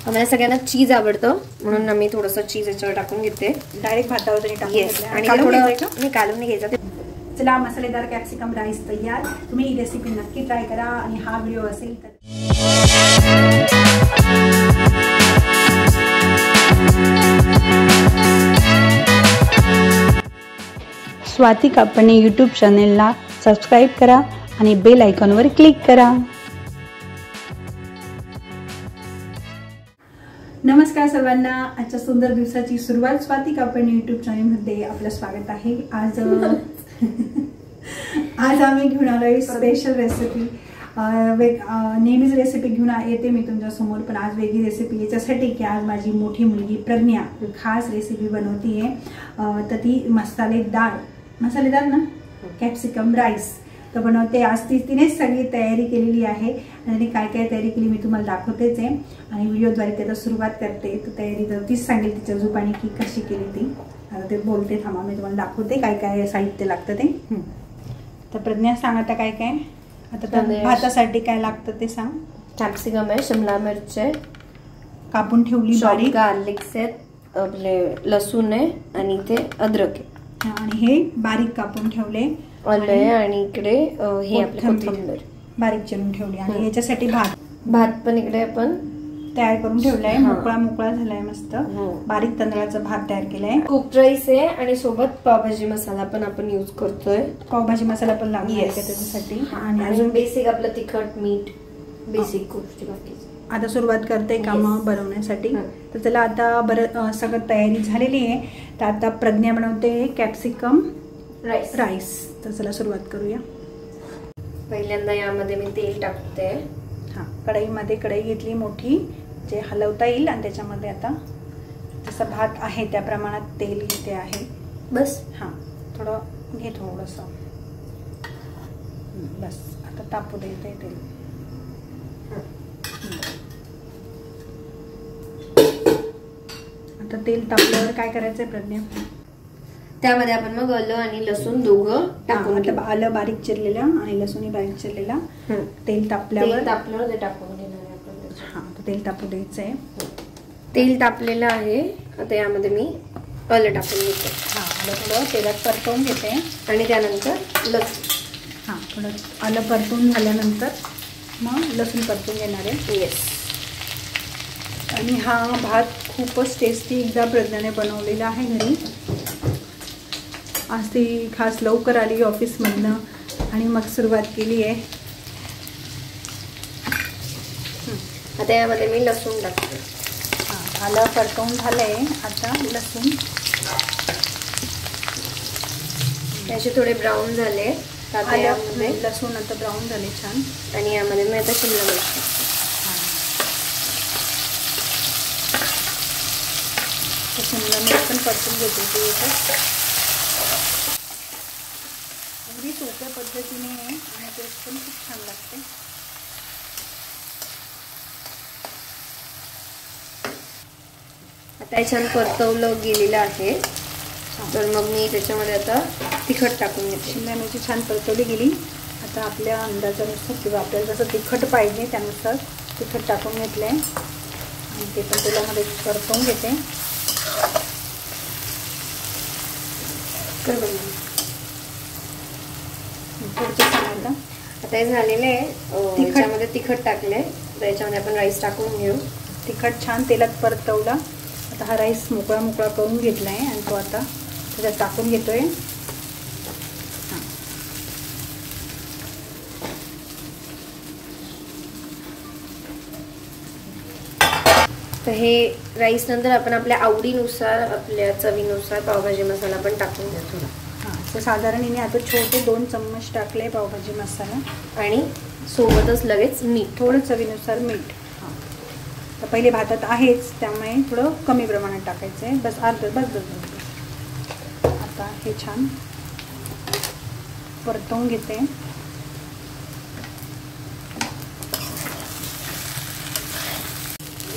आम्हाला सगळ्यांना चीज आवडतं म्हणून आम्ही थोडंसं चीज याच्यावर टाकून घेते. डायरेक्ट भातावर तरी टाकून आणि थोडं काढून नाही घ्यायचं. चला, मसालेदार कॅप्सिकम राईस तयार. तुम्ही ही रेसिपी नक्की ट्राय करा आणि हा व्हिडिओ असेल तर स्वाती कापणे यूट्यूब चॅनेलला सबस्क्राईब करा आणि बेल आयकॉनवर क्लिक करा. नमस्कार सर्वांना. आजच्या सुंदर दिवसाची सुरुवात स्वाती कापणे यूट्यूब चॅनेलमध्ये आपलं स्वागत आहे. आज आम्ही घेऊन आलोय स्पेशल रेसिपी. नेहमीच रेसिपी घेऊन येते मी तुमच्यासमोर, पण आज वेगळी रेसिपी याच्यासाठी की आज माझी मोठी मुलगी प्रज्ञा खास रेसिपी बनवती आहे. तर ती मसालेदार ना कॅप्सिकम राईस तर बनवते. आज तिनेच सगळी तयारी केलेली आहे आणि काय काय तयारी केली मी तुम्हाला दाखवतेच आहे आणि व्हिडिओद्वारे त्याला सुरुवात करते. तर तयारी तर तीच सांगेल तिच्या जुबानी की कशी केली ती. आता ते बोलते, थांबा मी तुम्हाला दाखवते काय काय साहित्य लागतं ते. तर प्रज्ञा सांग आता काय काय. आता भातासाठी काय लागतं ते सांग. कॅप्सिकम आहे, शिमला मिरच आहे कापून ठेवली बारीक, गार्लिक आहेत, आपले लसूण आहे आणि इथे अद्रक आहे आणि हे बारीक कापून ठेवले आणि इकडे हे आपले कोथिंबीर बारीक चिरून ठेवली. आणि याच्यासाठी भात पण इकडे आपण तयार करून ठेवलाय. मोकळा झालाय मस्त. बारीक तांदळाचा भात तयार केलाय. कुक राईस आहे आणि सोबत पावभाजी मसाला पण आपण यूज करतोय. पावभाजी मसाला पण लागणार त्याच्यासाठी. आणि अजून बेसिक आपलं तिखट मीठ बेसिक गोष्टी बाकी. आता सुरुवात करते काम बनवण्यासाठी. तर चला आता बरं सगळं तयारी झालेली आहे. तर आता प्रज्ञा बनवते कॅप्सिकम राईस. तर चला सुरुवात करूया. पहिल्यांदा यामध्ये मी तेल टाकते. कढईमध्ये कढई घेतली मोठी जे हलवता येईल आणि त्याच्यामध्ये आता जसं भात आहे त्या प्रमाणात तेल घेते आहे. बस थोडं घे थोडंसं. बस आता तापू देते तेल. आता तेल तापल्यावर काय करायचंय प्रज्ञा. त्यामध्ये आपण मग आलं आणि लसूण दोघं टाकून आलं बारीक चिरलेलं आणि लसूण बारीक चिरलेला. तेल तापल्यावर ते टाकून घेणार आहे आपण. तेल तापू द्यायचंय. तेल तापलेलं आहे. आता यामध्ये मी आलं टाकून घेते. आलं थोडं तेलात परतवून घेते आणि त्यानंतर लसूण. थोडं आलं परतून झाल्यानंतर मग लसूण परतून घेणार आहे. येस. आणि हा भात खूपच टेस्टी एकदा प्रज्ञाने बनवलेला आहे घरी. आज ती खास लवकर आली ऑफिसमधनं आणि मग सुरुवात केली आहे. आता यामध्ये मी लसूण टाकते. आलं परतवून झालंय. आता लसूण त्याचे थोडे ब्राऊन झाले. लसूण आता ब्राऊन झाले छान. आणि यामध्ये मी आता शिमला मिरची शिमला मिरची पण परतून घेते. अगदी सोप्या पद्धतीने आणि टेस्ट पण खूप छान लागते. आता छान परतवलं गेलेलं आहे. तर मग मी त्याच्यामध्ये आता तिखट टाकून घेते. शिमला मिरची छान परतवली गेली. आता आपल्या अंदाजानुसार किंवा आपल्याला जसं तिखट पाहिजे त्यानुसार तिखट टाकून घेतलंय आणि ते पण तेलामध्ये परतवून घेते. आता हे झालेलं आहे. त्याच्यामध्ये तिखट टाकले. तर याच्यामध्ये आपण राईस टाकून घेऊ. तिखट छान तेलात परतवला. आता हा राईस मोकळा करून घेतलाय आणि तो आता त्याच्यात टाकून घेतोय. तर हे राईस नंतर आपण आपल्या आवडीनुसार आपल्या चवीनुसार पावभाजी मसाला पण टाकून घ्या थोडा. तर साधारण हिने आता छोटे 2 चम्मच टाकले पावभाजी मसाला आणि सोबतच लगेच मीठ, थोडं चवीनुसार मीठ. तर पहिले भातात आहेच त्यामुळे थोडं कमी प्रमाणात टाकायचं आहे. बस बस. आता हे छान परतवून घेते.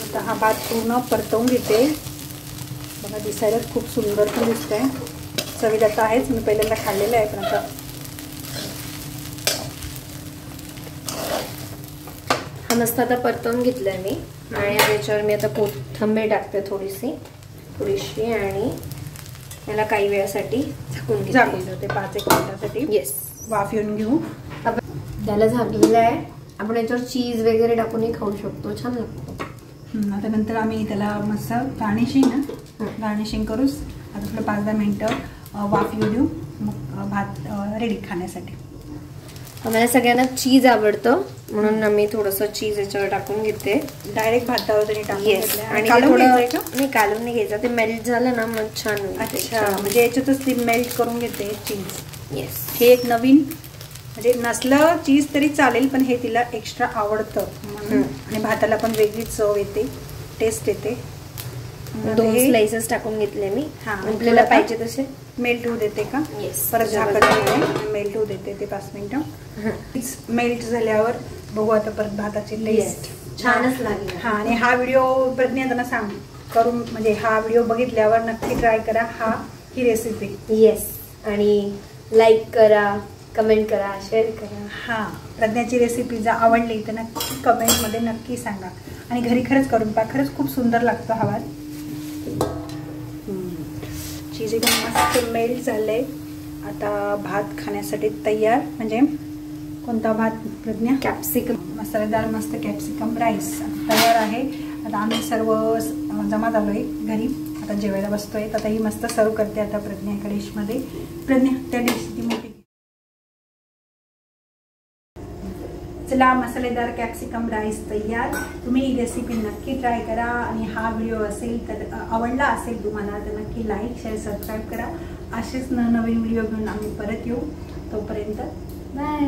आता हा भात पूर्ण परतवून घेते. बघा दिसायलाच खूप सुंदर पण दिसतंय. चवीला आहेच, मी पहिल्यांदा खाल्लेलं आहे. पण आता हा मस्त आता परतवून घेतलाय मी. आणि त्याच्यावर मी आता कोथिंबीर टाकते थोडीशी आणि याला काही वेळासाठी झाकून ठेवते 5-1 मिनिटासाठी. येस, वाफ येऊन घेऊ. त्याला झाकलेलं आहे. आपण याच्यावर चीज वगैरे टाकूनही खाऊ शकतो, छान लागतो. आता नंतर आम्ही त्याला मस्त गार्निशिंग करूच. आता थोडं 5-10 मिनिटं वाफ येऊ देऊ, मग भात रेडी खाण्यासाठी. आम्हाला सगळ्यांना चीज आवडतं म्हणून आम्ही थोडंसं चीज याच्यावर टाकून घेते. डायरेक्ट भातावर तरी टाकून. येस, आणि नाही काढून नाही घ्यायचं, ते मेल्ट झालं ना मग छान होईल. अच्छा, म्हणजे याच्यातच ती मेल्ट करून घेते चीज. येस, हे एक नवीन, म्हणजे नसलं चीज तरी चालेल, पण हे तिला एक्स्ट्रा आवडतं म्हणून. आणि भाताला पण वेगळी चव येते, टेस्ट येते. 2 स्लाइसेस टाकून घेतले मी. आपल्याला पाहिजे तसे मेल्ट होऊ देते का? येस, परत झाकण मेल्ट होऊ देते ते 5 मिनिटं. मेल्ट झाल्यावर बघू आता परत भाताची टेस्ट. छानच लागेल. आणि हा व्हिडिओ प्रज्ञा त्यांना सांग करून, म्हणजे हा व्हिडिओ बघितल्यावर नक्की ट्राय करा ही रेसिपी. येस, आणि लाईक करा, कमेंट करा, शेअर करा. प्रज्ञाची रेसिपी जर आवडली तर नक्की कमेंटमध्ये नक्की सांगा. आणि घरी खरंच करून पहा, खरंच खूप सुंदर लागतो हा भात. चीज एकदम मस्त मेल्ट झालंय. आता भात खाण्यासाठी तयार. म्हणजे कोणता भात प्रज्ञा? कॅप्सिकम मसालेदार मस्त कॅप्सिकम राईस तयार आहे. आता आम्ही सर्व जमा झालोय घरी, आता जेवायला बसतोय. आता ही मस्त सर्व करते आता प्रज्ञा एका डिशमध्ये. प्रज्ञा त्या डिशची मोठी. चला, मसालेदार कॅप्सिकम राईस तयार. तुम्ही ही रेसिपी नक्की ट्राय करा. आणि हा व्हिडिओ असेल तर आवडला असेल तुम्हाला तर नक्की लाईक, शेअर, सबस्क्राईब करा. असेच नवीन व्हिडिओ घेऊन आम्ही परत येऊ. तोपर्यंत बाय.